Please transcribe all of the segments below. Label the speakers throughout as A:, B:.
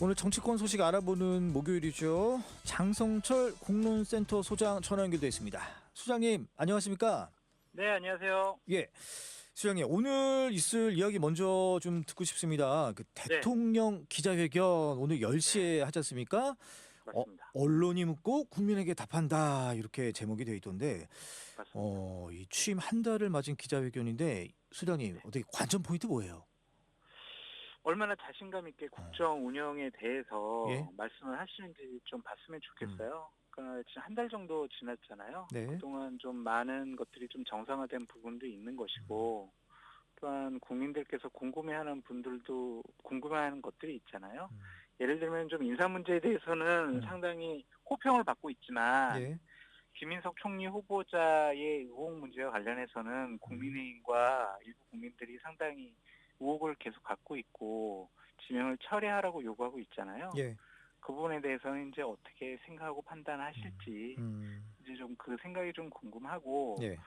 A: 오늘 정치권 소식 알아보는 목요일이죠. 장성철 공론센터 소장 전화 연결돼 있습니다. 소장님 안녕하십니까?
B: 네, 안녕하세요.
A: 예, 소장님 오늘 있을 이야기 먼저 좀 듣고 싶습니다. 그
B: 네,
A: 대통령 기자회견 오늘 10시에 하지 않습니까?
B: 맞습니다.
A: 언론이 묻고 국민에게 답한다 이렇게 제목이 되어 있던데
B: 맞습니다.
A: 이 취임 한 달을 맞은 기자회견인데 소장님 어떻게 관전 포인트 뭐예요?
B: 얼마나 자신감 있게 국정 운영에 대해서
A: 예?
B: 말씀을 하시는지 좀 봤으면 좋겠어요. 그러니까 지금 한 달 정도 지났잖아요.
A: 네.
B: 그동안 좀 많은 것들이 좀 정상화된 부분도 있는 것이고, 또한 국민들께서 궁금해하는 분들도 궁금해하는 것들이 있잖아요. 예를 들면 좀 인사 문제에 대해서는 상당히 호평을 받고 있지만,
A: 예.
B: 김인석 총리 후보자의 의혹 문제와 관련해서는 국민의힘과 일부 국민들이 상당히 의혹을 계속 갖고 있고 지명을 철회하라고 요구하고 있잖아요.
A: 예.
B: 그 부분에 대해서는 이제 어떻게 생각하고 판단하실지 이제 좀 그 생각이 좀 궁금하고
A: 예.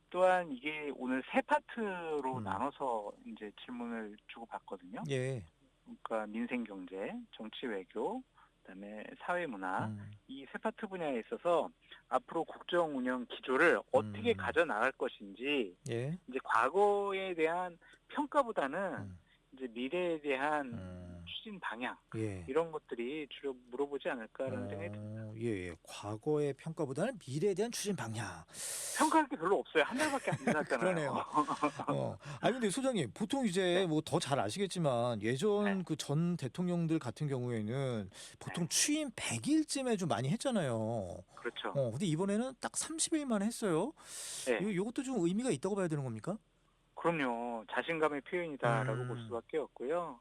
B: 또한 이게 오늘 세 파트로 나눠서 이제 질문을 주고받거든요.
A: 예.
B: 그러니까 민생 경제, 정치 외교, 그다음에 사회 문화 이 세 파트 분야에 있어서 앞으로 국정 운영 기조를 어떻게 가져 나갈 것인지
A: 예.
B: 이제 과거에 대한 평가보다는 이제 미래에 대한 추진 방향
A: 예.
B: 이런 것들이 주로 물어보지 않을까라는 생각이 듭니다.
A: 예. 과거의 평가보다는 미래에 대한 추진 방향.
B: 평가할 게 별로 없어요. 한 달밖에 안 지났잖아요.
A: 그러네요. 아니 근데 소장님 보통 이제
B: 네.
A: 뭐 더 잘 아시겠지만 예전
B: 네.
A: 그 전 대통령들 같은 경우에는 보통 취임 100일쯤에 좀 많이 했잖아요.
B: 그렇죠.
A: 근데 이번에는 딱 30일 만에 했어요.
B: 네.
A: 요것도 좀 의미가 있다고 봐야 되는 겁니까?
B: 그럼요. 자신감의 표현이다라고 볼 수밖에 없고요.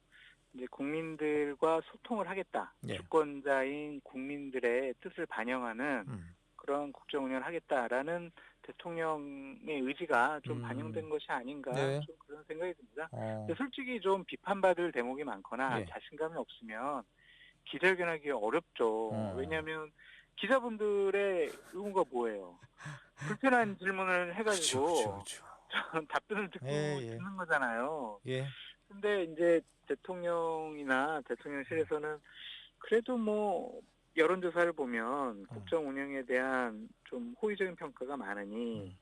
B: 이제 국민들과 소통을 하겠다.
A: 예.
B: 주권자인 국민들의 뜻을 반영하는 그런 국정 운영을 하겠다라는 대통령의 의지가 좀 반영된 것이 아닌가
A: 네.
B: 좀 그런 생각이 듭니다. 근데 솔직히 좀 비판받을 대목이 많거나
A: 예.
B: 자신감이 없으면 기자회견하기 어렵죠. 왜냐하면 기자분들의 의무가 뭐예요? 불편한 질문을 해가지고
A: 그렇죠.
B: 답변을 듣고
A: 예.
B: 듣는 거잖아요.
A: 예.
B: 근데 이제 대통령이나 대통령실에서는 그래도 뭐 여론조사를 보면 국정 운영에 대한 좀 호의적인 평가가 많으니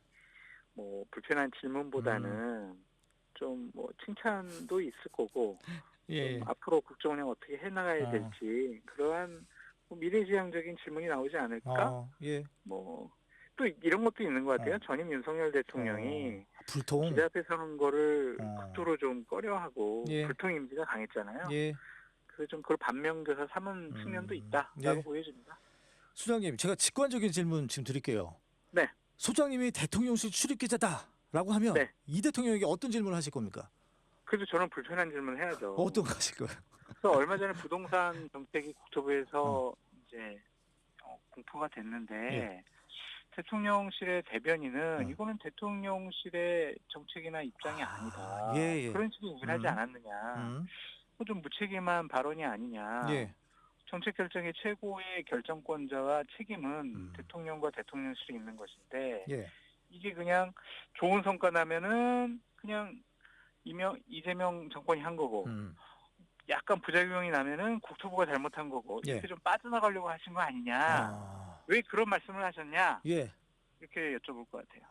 B: 뭐 불편한 질문보다는 좀 뭐 칭찬도 있을 거고
A: 예.
B: 좀 앞으로 국정 운영 어떻게 해나가야 될지 그러한 뭐 미래지향적인 질문이 나오지 않을까?
A: 예.
B: 뭐 또 이런 것도 있는 것 같아요. 전임 윤석열 대통령이
A: 불통.
B: 기자 앞에 서는 거를 극도로 좀 꺼려하고
A: 예.
B: 불통 이미지가 강했잖아요.
A: 예.
B: 그래서 좀 그걸 반면교사 삼은 측면도 있다라고
A: 예.
B: 보여집니다.
A: 소장님, 제가 직관적인 질문 지금 드릴게요.
B: 네.
A: 소장님이 대통령실 출입 기자다라고 하면
B: 네.
A: 이 대통령에게 어떤 질문을 하실 겁니까?
B: 그래서 저는 불편한 질문을 해야죠.
A: 어떤 거 하실 거예요?
B: 그래서 얼마 전에 부동산 정책이 국토부에서 이제 공포가 됐는데
A: 예.
B: 대통령실의 대변인은 이거는 대통령실의 정책이나 입장이 아니다.
A: 예.
B: 그런 식의 얘기를 하지 않았느냐. 좀 무책임한 발언이 아니냐.
A: 예.
B: 정책 결정의 최고의 결정권자와 책임은 대통령과 대통령실에 있는 것인데
A: 예.
B: 이게 그냥 좋은 성과 나면은 그냥 이재명 정권이 한 거고 약간 부작용이 나면은 국토부가 잘못한 거고
A: 예.
B: 이렇게 좀 빠져나가려고 하신 거 아니냐. 왜 그런 말씀을 하셨냐?
A: 예.
B: 이렇게 여쭤볼 것 같아요.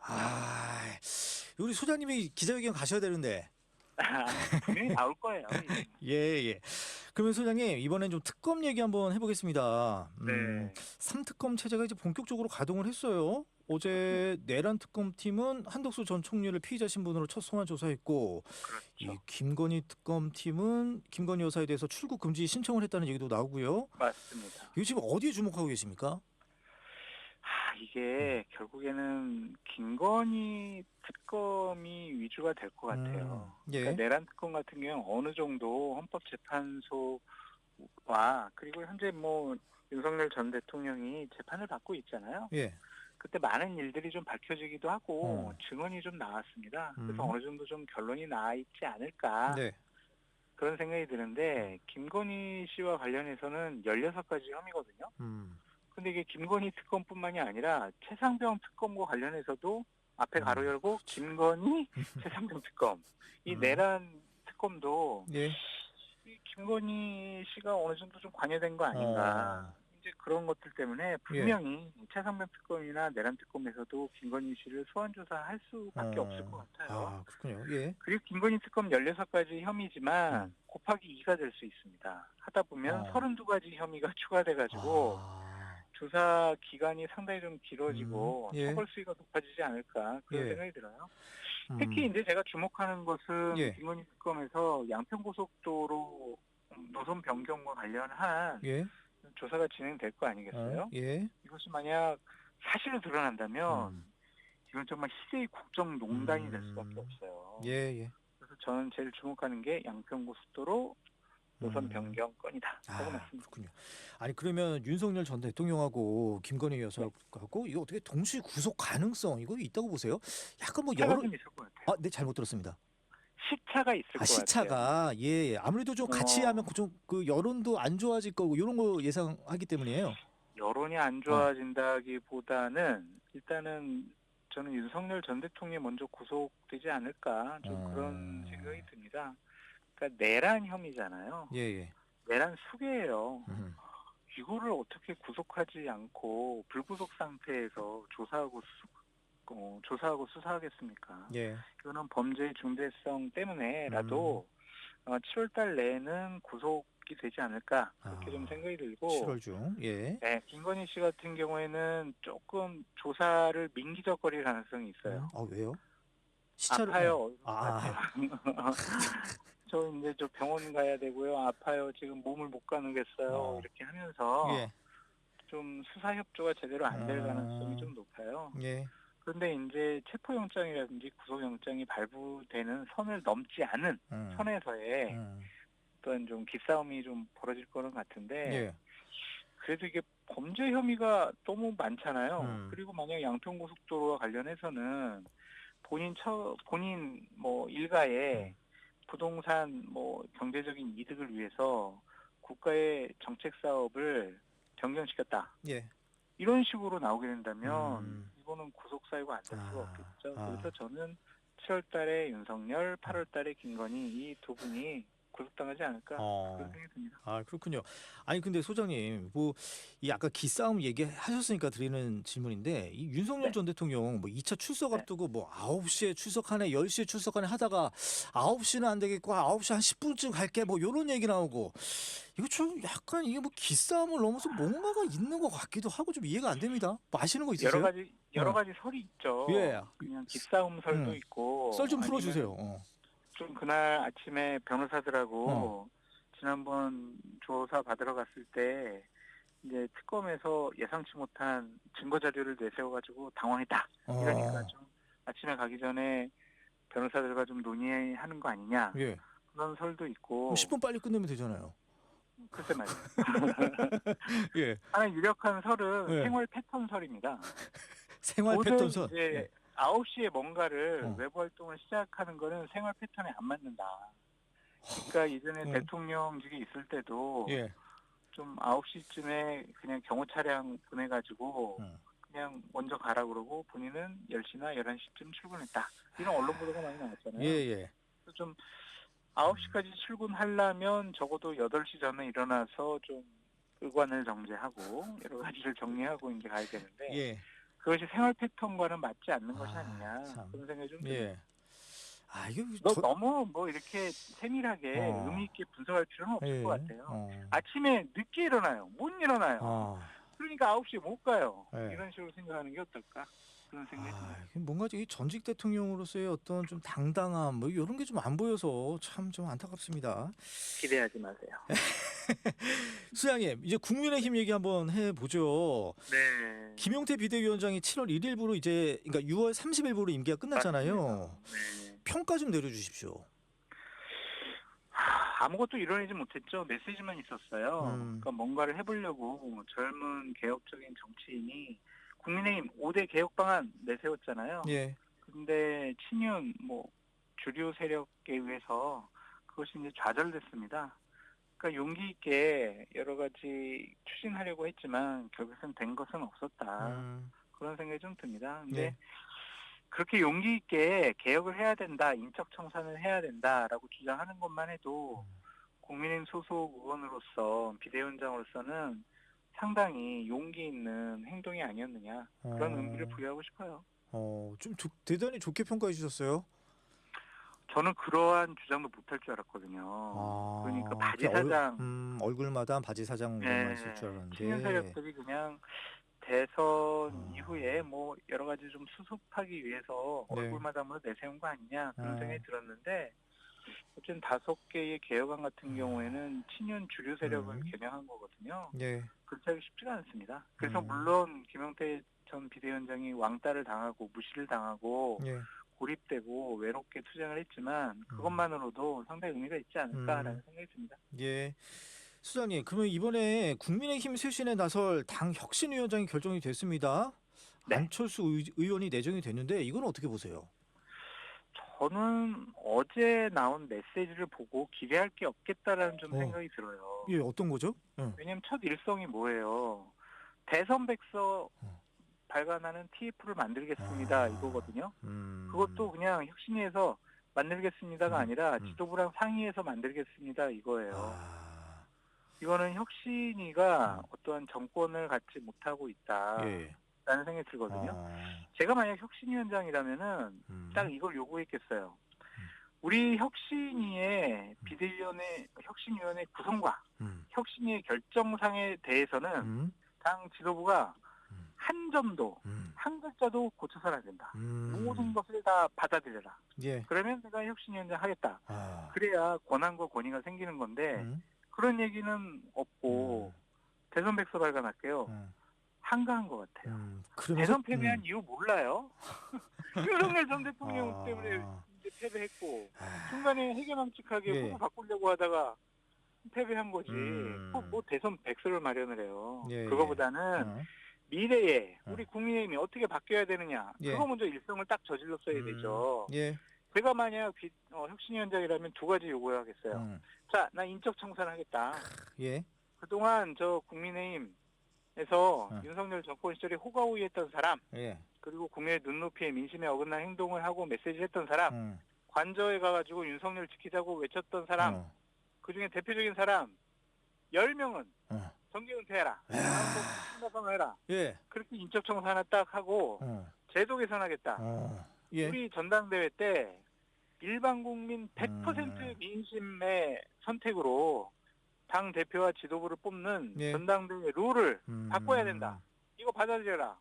A: 우리 소장님이 기자회견 가셔야 되는데.
B: 분명히 나올 거예요.
A: 예. 그러면 소장님 이번엔 좀 특검 얘기 한번 해보겠습니다.
B: 네.
A: 3특검 체제가 이제 본격적으로 가동을 했어요. 어제 내란 특검팀은 한덕수 전 총리를 피의자 신분으로 첫 소환 조사했고,
B: 그렇죠.
A: 이 김건희 특검팀은 김건희 여사에 대해서 출국 금지 신청을 했다는 얘기도 나오고요.
B: 맞습니다.
A: 이거 지금 어디에 주목하고 계십니까?
B: 이게 결국에는 김건희 특검이 위주가 될 것 같아요.
A: 예.
B: 그러니까 내란 특검 같은 경우는 어느 정도 헌법재판소와 그리고 현재 뭐 윤석열 전 대통령이 재판을 받고 있잖아요.
A: 예.
B: 그때 많은 일들이 좀 밝혀지기도 하고 증언이 좀 나왔습니다. 그래서 어느 정도 좀 결론이 나 있지 않을까
A: 네.
B: 그런 생각이 드는데 김건희 씨와 관련해서는 16가지 혐의거든요. 근데 이게 김건희 특검뿐만이 아니라 최상병 특검과 관련해서도 앞에 가로 열고 김건희 최상병 특검 이 내란 특검도
A: 예.
B: 김건희 씨가 어느 정도 좀 관여된 거 아닌가. 이제 그런 것들 때문에 분명히 최상병 특검이나 내란 특검에서도 김건희 씨를 소환 조사할 수밖에 없을 것 같아요.
A: 아, 그렇군요. 예.
B: 그리고 김건희 특검 16가지 혐의지만 곱하기 2가 될 수 있습니다. 하다 보면 32가지 혐의가 추가돼가지고
A: 아,
B: 조사 기간이 상당히 좀 길어지고
A: 예.
B: 처벌 수위가 높아지지 않을까 그런
A: 예.
B: 생각이 들어요. 특히 이제 제가 주목하는 것은
A: 예.
B: 김건희 특검에서 양평고속도로 노선 변경과 관련한
A: 예.
B: 조사가 진행될 거 아니겠어요?
A: 예.
B: 이것이 만약 사실로 드러난다면 이건 정말 희대의 국정농단이 될 수밖에 없어요.
A: 예, 예.
B: 그래서 저는 제일 주목하는 게 양평고속도로 노선 변경 건이다 하고 맞습니다.
A: 그렇군요. 아니 그러면 윤석열 전 대통령하고 김건희 여사하고 이거 어떻게 동시 구속 가능성 이거 있다고 보세요? 약간 뭐
B: 시차가
A: 여러
B: 좀 있을 것 같아요.
A: 아, 네, 잘못 들었습니다.
B: 시차가 있을 것 같아요.
A: 시차가 예, 예. 아무래도 좀 같이 하면 좀 그 여론도 안 좋아질 거고 이런 거 예상하기 때문이에요.
B: 여론이 안 좋아진다기보다는 일단은 저는 윤석열 전 대통령이 먼저 구속되지 않을까 좀 그런 생각이 듭니다. 그러니까 내란 혐의잖아요.
A: 예, 예.
B: 내란 수괴예요. 이거를 어떻게 구속하지 않고 불구속 상태에서 조사하고 수사하겠습니까?
A: 예.
B: 이거는 범죄의 중대성 때문에라도 7월달 내에는 구속이 되지 않을까 그렇게 좀 생각이 들고
A: 7월 중. 예.
B: 네, 김건희 씨 같은 경우에는 조금 조사를 민기적거릴 가능성이 있어요.
A: 왜요? 시차를
B: 아파요.
A: 아.
B: 저 이제 저 병원 가야 되고요. 아파요. 지금 몸을 못 가누겠어요. 이렇게 하면서
A: 예.
B: 좀 수사 협조가 제대로 안 될 가능성이 좀 높아요.
A: 예.
B: 그런데 이제 체포영장이라든지 구속영장이 발부되는 선을 넘지 않은 선에서의 어떤 좀 기싸움이 좀 벌어질 거는 같은데
A: 예.
B: 그래도 이게 범죄 혐의가 너무 많잖아요. 그리고 만약 양평고속도로와 관련해서는 본인 뭐 일가의 부동산 뭐 경제적인 이득을 위해서 국가의 정책 사업을 변경시켰다.
A: 예.
B: 이런 식으로 나오게 된다면 이거는 구속 사유가 안 될 수가 없겠죠. 그래서 저는 7월 달에 윤석열, 8월 달에 김건희 이 두 분이 구속당하지 않을까 그런 생각이 듭니다.
A: 아, 그렇군요. 아니 근데 소장님 뭐 이 아까 기싸움 얘기하셨으니까 드리는 질문인데 이 윤석열 전 대통령 뭐 2차 출석 앞두고 뭐 9시에 출석하네 10시에 출석하네 하다가 9시는 안 되겠고 9시 한 10분쯤 갈게 뭐 요런 얘기 나오고 이거 좀 약간 이게 뭐 기싸움을 넘어서 뭔가가 있는 것 같기도 하고 좀 이해가 안 됩니다. 뭐 아시는 거 있으세요?
B: 여러 가지 설이 있죠.
A: 예.
B: 그냥 기싸움 설도 있고
A: 썰 좀 풀어주세요.
B: 좀 그날 아침에 변호사들하고 지난번 조사 받으러 갔을 때 이제 특검에서 예상치 못한 증거 자료를 내세워가지고 당황했다. 이러니까 좀 아침에 가기 전에 변호사들과 좀 논의하는 거 아니냐.
A: 예.
B: 그런 설도 있고.
A: 10분 빨리 끝내면 되잖아요.
B: 글쎄 말이에요.
A: 예.
B: 하나 유력한 설은
A: 예.
B: 생활 패턴 설입니다.
A: 생활 패턴 설.
B: 이제 9시에 뭔가를 외부 활동을 시작하는 거는 생활 패턴에 안 맞는다. 그러니까 이전에 대통령직에 있을 때도
A: 예.
B: 좀 9시쯤에 그냥 경호 차량 보내가지고 그냥 먼저 가라 그러고 본인은 10시나 11시쯤 출근했다. 이런 언론 보도가 많이 나왔잖아요.
A: 예.
B: 그래서 좀 9시까지 출근하려면 적어도 8시 전에 일어나서 좀 의관을 정제하고 여러 가지를 정리하고 이제 가야 되는데
A: 예.
B: 그것이 생활 패턴과는 맞지 않는 것이 아니냐 그런 생각이 좀 듭니다.
A: 예. 이게
B: 너무 뭐 이렇게 세밀하게 의미 있게 분석할 필요는 없을 것 같아요. 아침에 늦게 일어나요. 못 일어나요. 그러니까 9시에 못 가요. 이런 식으로 생각하는 게 어떨까? 그런 생각이 듭니다.
A: 뭔가 이 전직 대통령으로서의 어떤 좀 당당함 뭐 이런 게 좀 안 보여서 참 좀 안타깝습니다.
B: 기대하지 마세요.
A: 수장님 이제 국민의힘 얘기 한번 해보죠.
B: 네.
A: 김용태 비대위원장이 7월 1일부로 이제 그러니까 6월 30일부로 임기가 끝났잖아요.
B: 네.
A: 평가 좀 내려주십시오.
B: 아무것도 이뤄내지 못했죠. 메시지만 있었어요. 그러니까 뭔가를 해보려고 젊은 개혁적인 정치인이 국민의힘 5대 개혁 방안 내세웠잖아요.
A: 예.
B: 근데 친윤 뭐 주류 세력에 의해서 그것이 이제 좌절됐습니다. 그러니까 용기 있게 여러 가지 추진하려고 했지만 결국엔 된 것은 없었다. 그런 생각이 좀 듭니다. 근데 그렇게 용기 있게 개혁을 해야 된다, 인적 청산을 해야 된다라고 주장하는 것만 해도 국민의힘 소속 의원으로서 비대위원장으로서는 상당히 용기 있는 행동이 아니었느냐 그런 의미를 부여하고 싶어요.
A: 좀 대단히 좋게 평가해 주셨어요.
B: 저는 그러한 주장도 못할 줄 알았거든요. 그러니까 바지
A: 그냥
B: 사장,
A: 얼굴마다 바지 사장으로만 있을 줄
B: 친윤
A: 알았는데.
B: 세력들이 그냥 대선 이후에 뭐 여러 가지 좀 수습하기 위해서
A: 네.
B: 얼굴마담으로 내세운 거 아니냐 그런 생각이 들었는데 어쨌든 5개의 개혁안 같은 경우에는 친윤 주류 세력을 겨냥한 거거든요.
A: 예.
B: 그렇게 하기 쉽지가 않습니다. 그래서 물론 김용태 전 비대위원장이 왕따를 당하고 무시를 당하고
A: 예.
B: 고립되고 외롭게 투쟁을 했지만 그것만으로도 상당히 의미가 있지 않을까라는 생각이 듭니다.
A: 예. 수장님, 그러면 이번에 국민의힘 쇄신에 나설 당 혁신위원장이 결정이 됐습니다.
B: 네.
A: 안철수 의원이 내정이 됐는데 이건 어떻게 보세요?
B: 저는 어제 나온 메시지를 보고 기대할 게 없겠다라는 좀 생각이 들어요.
A: 예, 어떤 거죠?
B: 왜냐하면 첫 일성이 뭐예요? 대선 백서 발간하는 TF를 만들겠습니다 이거거든요. 그것도 그냥 혁신위에서 만들겠습니다가 아니라 지도부랑 상의해서 만들겠습니다 이거예요. 이거는 혁신위가 어떠한 정권을 갖지 못하고 있다라는 생각이 들거든요. 제가 만약 혁신위원장이라면은 딱 이걸 요구했겠어요. 우리 혁신위의 혁신위원회 구성과 혁신위의 결정상에 대해서는 당 지도부가 한 점도 한 글자도 고쳐서는 안 된다. 모든 것을 다 받아들여라.
A: 예.
B: 그러면 내가 혁신위원장 하겠다. 그래야 권한과 권위가 생기는 건데 그런 얘기는 없고 대선 백서 발간할게요. 한가한 것 같아요. 대선 패배한 이유 몰라요. 윤석열 전 대통령 때문에 이제 패배했고 중간에 해괴망측하게 후보 바꾸려고 하다가 패배한 거지. 뭐 대선 백서를 마련을 해요. 그거보다는 미래에 우리 국민의힘이 어떻게 바뀌어야 되느냐. 그거 먼저 일성을 딱 저질렀어야 되죠. 제가 만약 혁신위원장이라면 두 가지 요구하겠어요. 자, 나 인적 청산하겠다. 그동안 저 국민의힘에서 윤석열 정권 시절에 호가호위했던 사람, 그리고 국민의 눈높이에 민심에 어긋난 행동을 하고 메시지를 했던 사람, 관저에 가가지고 윤석열 지키자고 외쳤던 사람, 그중에 대표적인 사람 10명은 정계 은퇴해라. 해라. 그렇게 인적 청산 하나 딱 하고 제도 개선하겠다. 우리 전당대회 때 일반 국민 100% 민심의 선택으로 당 대표와 지도부를 뽑는 전당대회 룰을 바꿔야 된다. 이거 받아들여라.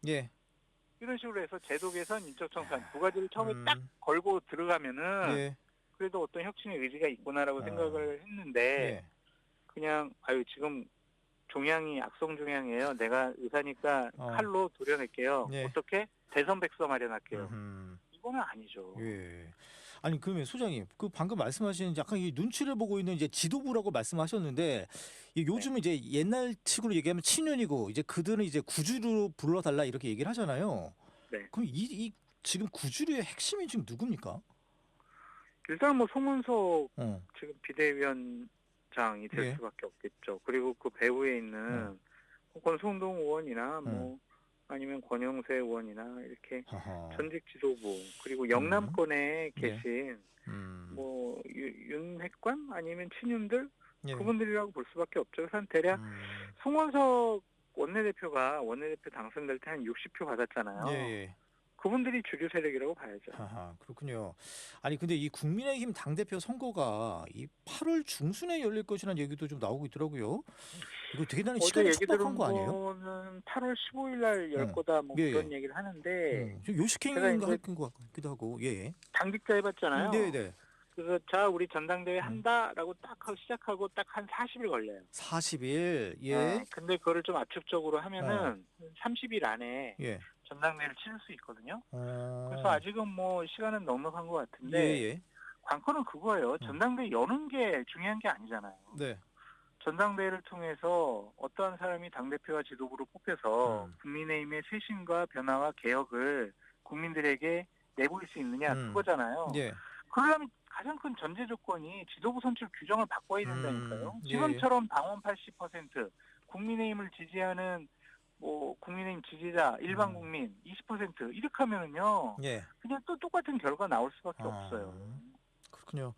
B: 이런 식으로 해서 제도 개선, 인적 청산 두 가지를 처음에 딱 걸고 들어가면은 그래도 어떤 혁신의 의지가 있구나라고 생각을 했는데 그냥 지금 종양이 악성 종양이에요. 내가 의사니까 칼로 도려낼게요. 어떻게? 대선 백서 마련할게요. 이거는 아니죠.
A: 아니 그러면 소장님, 그 방금 말씀하신 약간 이 눈치를 보고 있는 이제 지도부라고 말씀하셨는데 요즘 이제 옛날 식으로 얘기하면 친윤이고 이제 그들은 이제 구주로 불러달라 이렇게 얘기를 하잖아요. 그럼 이 지금 구주류의 핵심이 지금 누굽니까?
B: 일단 뭐 송문석 지금 비대위원장이 될 수밖에 없겠죠. 그리고 그 배후에 있는 권성동 의원이나 뭐 아니면 권영세 의원이나 이렇게 전직 지도부 그리고 영남권에 계신 뭐 윤핵관 아니면 친윤들 그분들이라고 볼 수밖에 없죠. 그래서 대략 송원석 원내대표가 원내대표 당선될 때 한 60표 받았잖아요. 그분들이 주류 세력이라고 봐야죠.
A: 그렇군요. 아니 근데 이 국민의힘 당대표 선거가 이 8월 중순에 열릴 것이라는 얘기도 좀 나오고 있더라고요. 이거 대단히 시간이 촉박한 거 아니에요?
B: 거는 8월 15일 날 열 거다 뭐 그런 얘기를 하는데
A: 요식행위인가 할 것 같기도 하고.
B: 당직자 해봤잖아요.
A: 네네.
B: 그래서 자 우리 전당대회 한다라고 딱 시작하고 딱 한 40일 걸려요.
A: 40일.
B: 근데 그거를 좀 압축적으로 하면은 30일 안에 전당대회를 치를 수 있거든요. 그래서 아직은 뭐 시간은 넉넉한 것 같은데 관건은 그거예요. 전당대회 여는 게 중요한 게 아니잖아요. 전당대회를 통해서 어떠한 사람이 당대표와 지도부로 뽑혀서 국민의힘의 쇄신과 변화와 개혁을 국민들에게 내보일 수 있느냐 그거잖아요. 그러려면 가장 큰 전제 조건이 지도부 선출 규정을 바꿔야 된다니까요. 지금처럼 당원 80%, 국민의힘을 지지하는 뭐 국민의힘 지지자 일반 국민 20% 이렇게 하면은요. 그냥 또 똑같은 결과 나올 수밖에 없어요.
A: 그렇군요.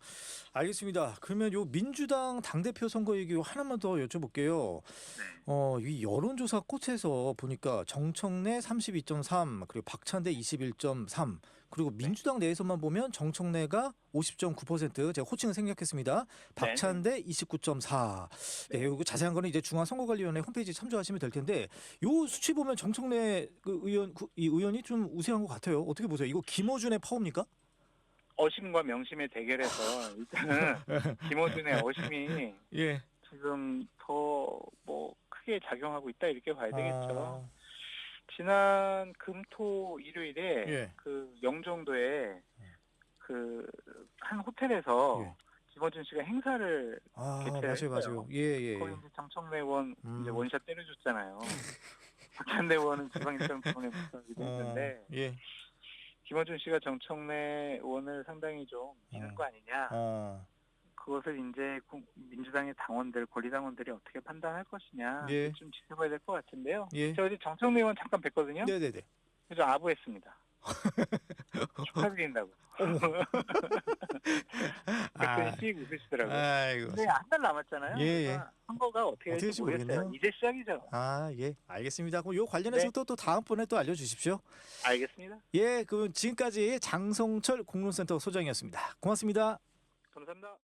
A: 알겠습니다. 그러면 요 민주당 당대표 선거 얘기 하나만 더 여쭤볼게요. 이 여론조사 꽃에서 보니까 정청래 32.3, 그리고 박찬대 21.3, 그리고 민주당 내에서만 보면 정청래가 50.9%, 제가 호칭을 생략했습니다. 박찬대 29.4. 네, 이거 자세한 거는 이제 중앙선거관리위원회 홈페이지 참조하시면 될 텐데, 요 수치 보면 정청래 이 의원이 좀 우세한 것 같아요. 어떻게 보세요? 이거 김어준의 파워입니까?
B: 어심과 명심의 대결에서 일단은 김어준의 어심이
A: 예.
B: 지금 더 뭐 크게 작용하고 있다 이렇게 봐야 되겠죠.
A: 아,
B: 지난 금토 일요일에
A: 예.
B: 그 영종도에 그 한 호텔에서
A: 예.
B: 김어준 씨가 행사를 개최를
A: 맞아요,
B: 했어요.
A: 맞아요. 예.
B: 거기 이제 정청래 의원 이제
A: 음.
B: 원샷 때려줬잖아요. 박찬대 의원은 지방일정 부분에 붙어기도 했는데
A: 예.
B: 김어준 씨가 정청래 의원을 상당히 좀 미는 거 아니냐. 그것을 이제 민주당의 당원들, 권리당원들이 어떻게 판단할 것이냐
A: 예.
B: 좀 지켜봐야 될 것 같은데요.
A: 예.
B: 저 어제 정청래 의원 잠깐 뵀거든요.
A: 네네네.
B: 그래서 아부했습니다. 축하드린다고. 그랬더니 씩 웃으시더라고요.
A: 아이고.
B: 근데 한 달 남았잖아요.
A: 예,
B: 그러니까 선거가 어떻게
A: 어떻게
B: 될지
A: 될지
B: 모르겠어요.
A: 모르겠네요.
B: 이제 시작이죠.
A: 예. 알겠습니다. 그럼 요 관련해서
B: 네.
A: 또 다음번에 또 알려주십시오.
B: 알겠습니다.
A: 예. 그럼 지금까지 장성철 공론센터 소장이었습니다. 고맙습니다.
B: 감사합니다.